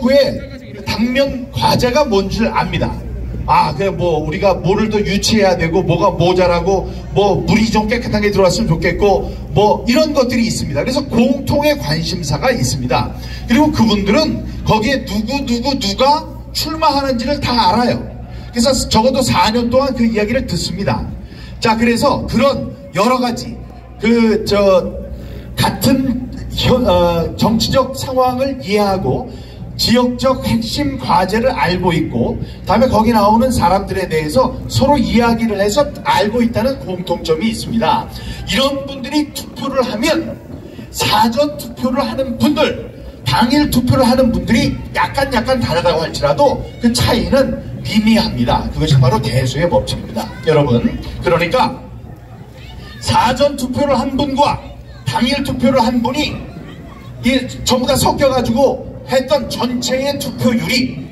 후에 당면 과제가 뭔 줄 압니다. 아, 그래 뭐 우리가 뭐를 더 유치해야 되고 뭐가 모자라고 뭐 물이 좀 깨끗한 게 들어왔으면 좋겠고 뭐 이런 것들이 있습니다. 그래서 공통의 관심사가 있습니다. 그리고 그분들은 거기에 누가 출마하는지를 다 알아요. 그래서 적어도 4년 동안 그 이야기를 듣습니다. 자, 그래서 그런 여러 가지 같은 정치적 상황을 이해하고 지역적 핵심 과제를 알고 있고 다음에 거기 나오는 사람들에 대해서 서로 이야기를 해서 알고 있다는 공통점이 있습니다. 이런 분들이 투표를 하면 사전 투표를 하는 분들, 당일 투표를 하는 분들이 약간 다르다고 할지라도 그 차이는 미미합니다. 그것이 바로 대수의 법칙입니다. 여러분, 그러니까 사전 투표를 한 분과 당일 투표를 한 분이 전부 다 섞여가지고 했던 전체의 투표율이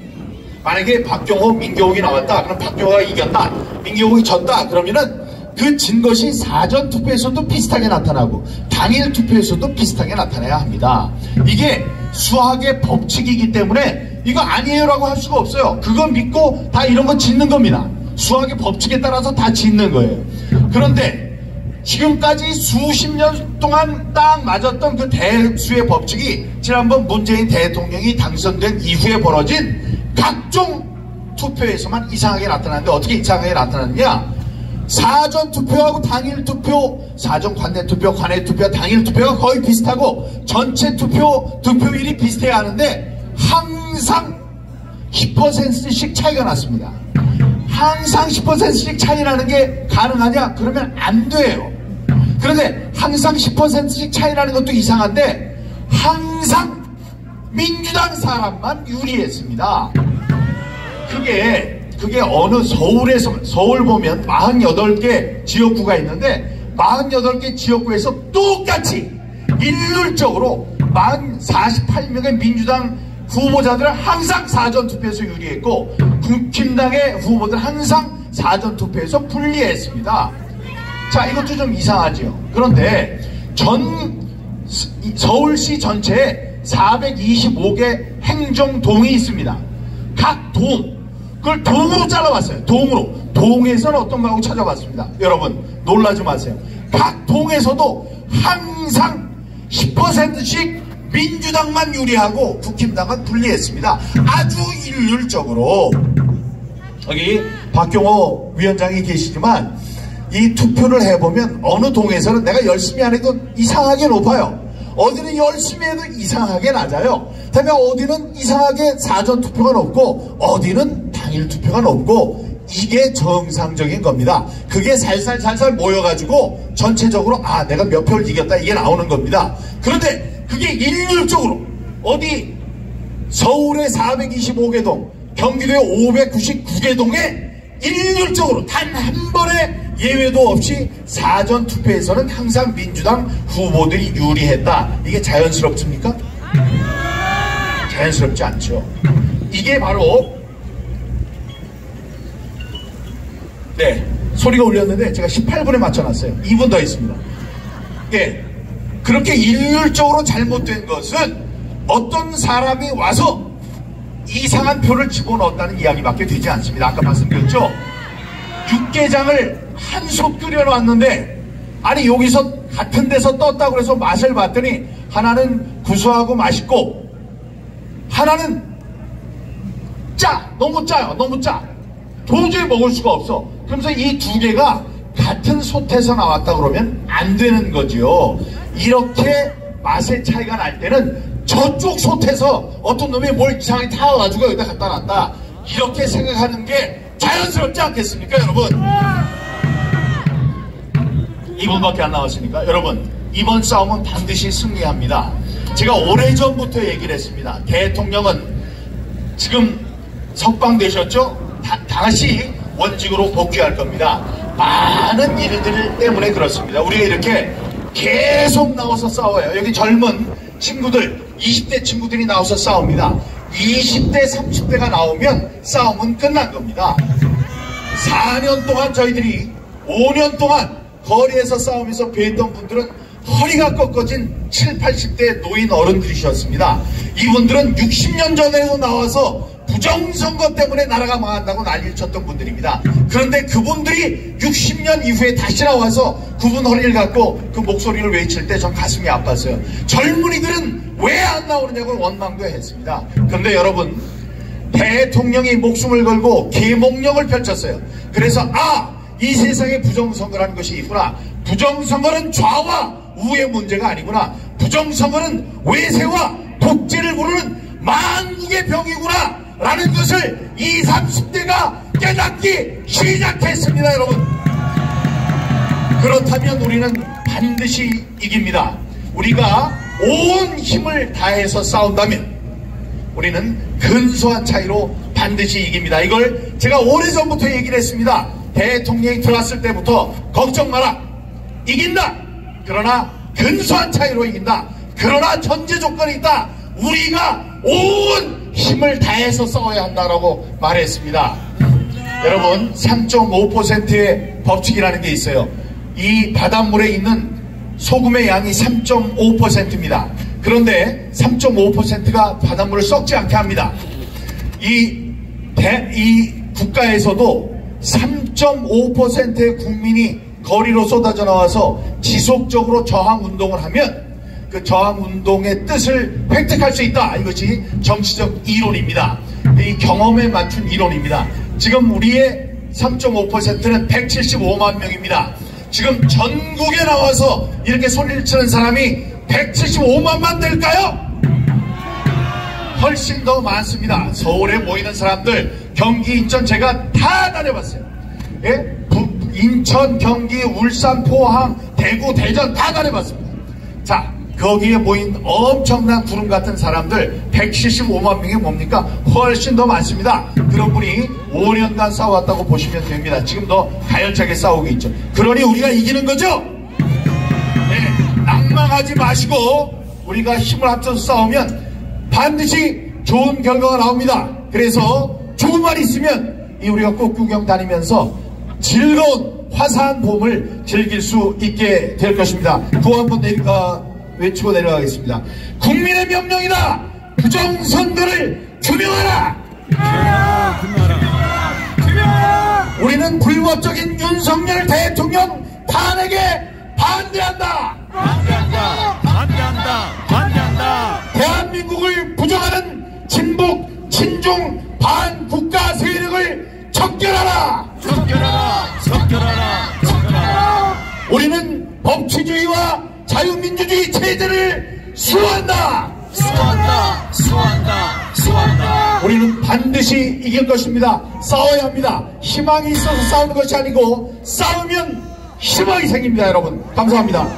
만약에 박경호, 민경욱이 나왔다. 그럼 박경호가 이겼다. 민경욱이 졌다. 그러면은 그 진 것이 사전 투표에서도 비슷하게 나타나고 당일 투표에서도 비슷하게 나타나야 합니다. 이게 수학의 법칙이기 때문에 이거 아니에요라고 할 수가 없어요. 그거 믿고 다 이런 거 짓는 겁니다. 수학의 법칙에 따라서 다 짓는 거예요. 그런데 지금까지 수십 년 동안 딱 맞았던 그 대수의 법칙이 지난번 문재인 대통령이 당선된 이후에 벌어진 각종 투표에서만 이상하게 나타나는데 어떻게 이상하게 나타났느냐? 사전 투표하고 당일 투표, 사전 관내 투표, 관내 투표, 당일 투표가 거의 비슷하고 전체 투표율이 비슷해야 하는데 항상 10%씩 차이가 났습니다. 항상 10%씩 차이 나는 게 가능하냐? 그러면 안 돼요. 그런데 항상 10%씩 차이 나는 것도 이상한데 항상 민주당 사람만 유리했습니다. 그게 어느 서울 보면 48개 지역구가 있는데 48개 지역구에서 똑같이 일률적으로 48명의 민주당 후보자들은 항상 사전투표에서 유리했고 국힘당의 후보들은 항상 사전투표에서 불리했습니다. 자, 이것도 좀 이상하죠. 그런데 서울시 전체에 425개 행정동이 있습니다. 각 그걸 동으로 잘라봤어요. 동에서는 어떤 거하고 찾아봤습니다. 여러분 놀라지 마세요. 각 동에서도 항상 10%씩 민주당만 유리하고 국힘당은 불리했습니다. 아주 일률적으로. 여기 박경호 위원장이 계시지만 이 투표를 해보면 어느 동에서는 내가 열심히 안 해도 이상하게 높아요. 어디는 열심히 해도 이상하게 낮아요. 다음에 어디는 이상하게 사전투표가 높고 어디는 당일투표가 높고 이게 정상적인 겁니다. 그게 살살 모여가지고 전체적으로 내가 몇 표를 이겼다 이게 나오는 겁니다. 그런데 그게 일률적으로 어디 서울의 425개 동, 경기도의 599개 동에 일률적으로 단 한 번의 예외도 없이 사전투표에서는 항상 민주당 후보들이 유리했다. 이게 자연스럽습니까? 자연스럽지 않죠. 이게 바로 소리가 울렸는데 제가 18분에 맞춰놨어요. 2분 더 있습니다. 그렇게 일률적으로 잘못된 것은 어떤 사람이 와서 이상한 표를 집어넣었다는 이야기밖에 되지 않습니다. 아까 말씀드렸죠? 육개장을 한솥 끓여놨는데 아니 여기서 같은 데서 떴다고 해서 맛을 봤더니 하나는 구수하고 맛있고 하나는 너무 짜요. 너무 짜. 도저히 먹을 수가 없어. 그러면서 이 두 개가 같은 솥에서 나왔다 그러면 안 되는 거죠. 이렇게 맛의 차이가 날 때는 저쪽 솥에서 어떤 놈이 뭘 이상하게 타와가지고 여기다 갖다 놨다. 이렇게 생각하는 게 자연스럽지 않겠습니까, 여러분? 2분밖에 안 남았으니까 여러분, 이번 싸움은 반드시 승리합니다. 제가 오래전부터 얘기를 했습니다. 대통령은 지금 석방되셨죠? 다시 원직으로 복귀할 겁니다. 많은 일들 때문에 그렇습니다. 우리가 이렇게 계속 나와서 싸워요. 여기 젊은 친구들, 20대 친구들이 나와서 싸웁니다. 20대, 30대가 나오면 싸움은 끝난 겁니다. 4년 동안 저희들이 5년 동안 거리에서 싸우면서 뵀던 분들은 허리가 꺾어진 7, 80대 노인 어른들이셨습니다. 이분들은 60년 전에도 나와서 부정선거 때문에 나라가 망한다고 난리를 쳤던 분들입니다. 그런데 그분들이 60년 이후에 다시 나와서 그분 허리를 갖고 그 목소리를 외칠 때 전 가슴이 아팠어요. 젊은이들은 왜 안 나오느냐고 원망도 했습니다. 그런데 여러분, 대통령이 목숨을 걸고 계몽령을 펼쳤어요. 그래서 이 세상에 부정선거라는 것이 있구나. 부정선거는 좌와 우의 문제가 아니구나. 부정선거는 외세와 독재를 부르는 만국의 병이구나 라는 것을 20, 30대가 깨닫기 시작했습니다. 여러분, 그렇다면 우리는 반드시 이깁니다. 우리가 온 힘을 다해서 싸운다면 우리는 근소한 차이로 반드시 이깁니다. 이걸 제가 오래전부터 얘기를 했습니다. 대통령이 들어왔을 때부터 걱정 마라, 이긴다. 그러나 근소한 차이로 이긴다. 그러나 전제 조건이 있다. 우리가 온 힘을 다해서 싸워야 한다라고 말했습니다. 여러분, 3.5%의 법칙이라는 게 있어요. 이 바닷물에 있는 소금의 양이 3.5%입니다. 그런데 3.5%가 바닷물을 썩지 않게 합니다. 이 국가에서도 3.5%의 국민이 거리로 쏟아져 나와서 지속적으로 저항운동을 하면 그 저항운동의 뜻을 획득할 수 있다. 이것이 정치적 이론입니다. 이 경험에 맞춘 이론입니다. 지금 우리의 3.5%는 175만 명입니다. 지금 전국에 나와서 이렇게 소리를 치는 사람이 175만만 될까요? 훨씬 더 많습니다. 서울에 모이는 사람들, 경기, 인천 제가 다 다녀봤어요. 예? 인천, 경기, 울산, 포항, 대구, 대전 다 다녀봤습니다. 자, 거기에 모인 엄청난 구름 같은 사람들 175만 명이 뭡니까? 훨씬 더 많습니다. 그런 분이 5년간 싸워왔다고 보시면 됩니다. 지금도 가열차게 싸우고 있죠. 그러니 우리가 이기는 거죠? 네, 낭망하지 마시고 우리가 힘을 합쳐서 싸우면 반드시 좋은 결과가 나옵니다. 그래서 주말 있으면 우리가 꽃구경 다니면서 즐거운 화사한 봄을 즐길 수 있게 될 것입니다. 구호 한번 외치고 내려가겠습니다. 국민의 명령이다. 부정선거를 규명하라. 우리는 불법적인 윤석열 대통령 탄핵에 반대한다. 반대한다. 대한민국을 부정하는 진북, 친중, 반국가 세력을 척결하라. 우리는 법치주의와 자유민주주의 체제를 수호한다. 우리는 반드시 이길 것입니다. 싸워야 합니다. 희망이 있어서 싸우는 것이 아니고 싸우면 희망이 생깁니다. 여러분, 감사합니다.